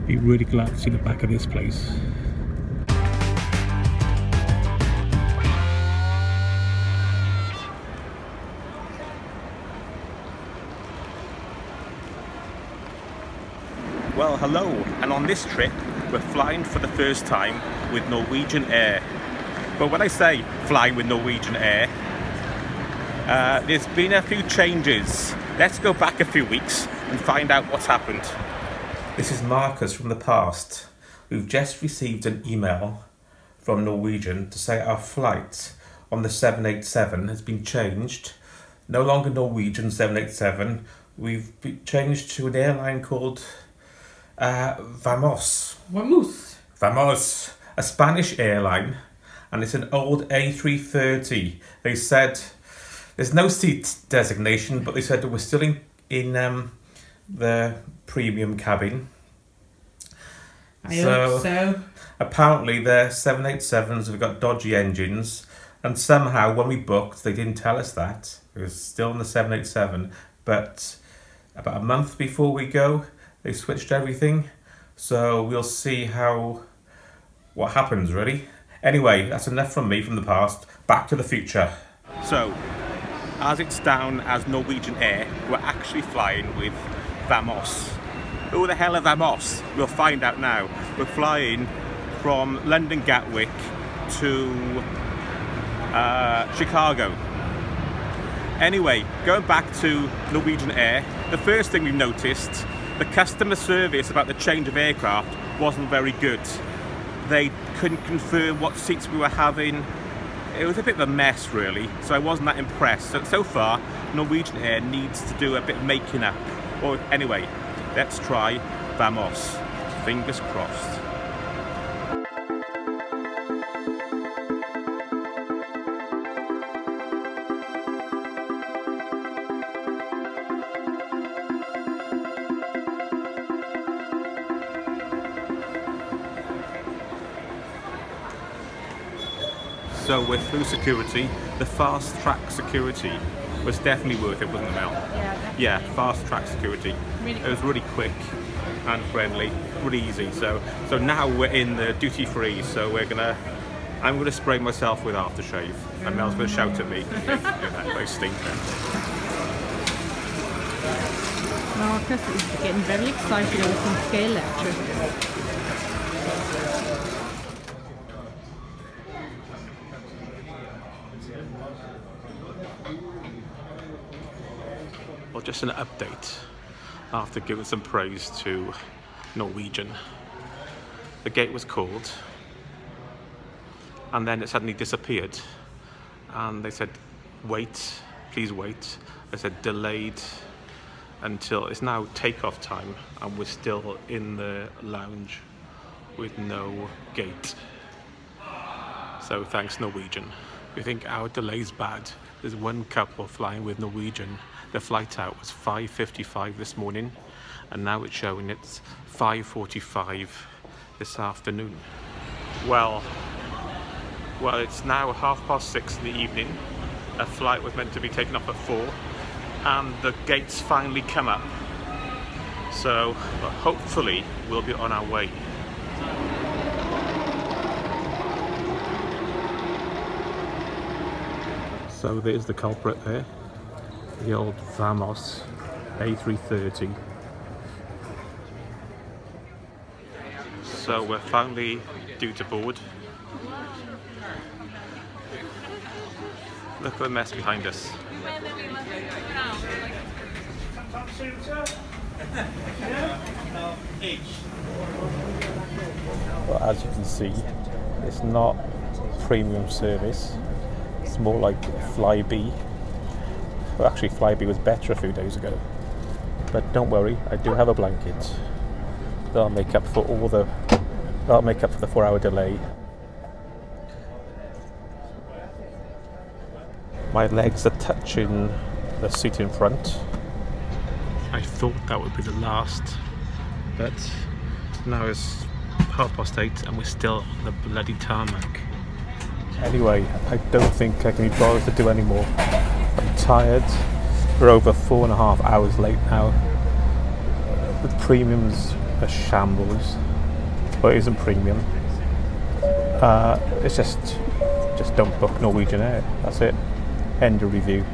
Be really glad to see the back of this place. Well, hello, and on this trip we're flying for the first time with Norwegian Air. But when I say flying with Norwegian Air, there's been a few changes. Let's go back a few weeks and find out what's happened. This is Marcus from the past. We've just received an email from Norwegian to say our flight on the 787 has been changed. No longer Norwegian 787. We've been changed to an airline called Wamos, a Spanish airline, and it's an old A330. They said there's no seat designation, but they said we're still in the premium cabin. I hope so. Apparently their 787s have got dodgy engines, and somehow when we booked they didn't tell us that. It was still on the 787, but about a month before we go they switched everything, so we'll see what happens really. Anyway, that's enough from me from the past. Back to the future. So, as it's down as Norwegian Air, we're actually flying with Wamos. Who the hell are Wamos? We'll find out now. We're flying from London Gatwick to Chicago. Anyway, going back to Norwegian Air, the first thing we've noticed, the customer service about the change of aircraft wasn't very good. They couldn't confirm what seats we were having. It was a bit of a mess really, so I wasn't that impressed. So far, Norwegian Air needs to do a bit of making up. Well, anyway, let's try Wamos. Fingers crossed. So we're through security. The fast track security was definitely worth it, wasn't it, Mel? Yeah, definitely. Yeah, fast track security. Really it was really quick and friendly, really easy. So now we're in the duty free. So I'm gonna spray myself with aftershave, and Mel's gonna shout at me. Those stinker. Marcus is getting very excited over some scale lecture. Well, just an update after giving some praise to Norwegian. The gate was called and then it suddenly disappeared, and they said wait, please wait. They said delayed until it's now takeoff time, and we're still in the lounge with no gate. So thanks Norwegian. We think our delay's bad. There's one couple flying with Norwegian. The flight out was 5:55 this morning, and now it's showing it's 5:45 this afternoon. Well, it's now 6:30 in the evening. A flight was meant to be taken off at 4, and the gates finally come up. So hopefully we'll be on our way. So there's the culprit there, the old Wamos A330. So we're finally due to board. Look at the mess behind us. Well, as you can see, it's not premium service. It's more like Flybe. Well, actually Flybe was better a few days ago. But don't worry, I do have a blanket. That'll make up for the 4-hour delay. My legs are touching the seat in front. I thought that would be the last, but now it's 8:30 and we're still on the bloody tarmac. Anyway, I don't think I can be bothered to do any more. I'm tired. We're over 4.5 hours late now. The premium's a shambles, but it isn't premium. It's just don't book Norwegian Air. That's it. End of review.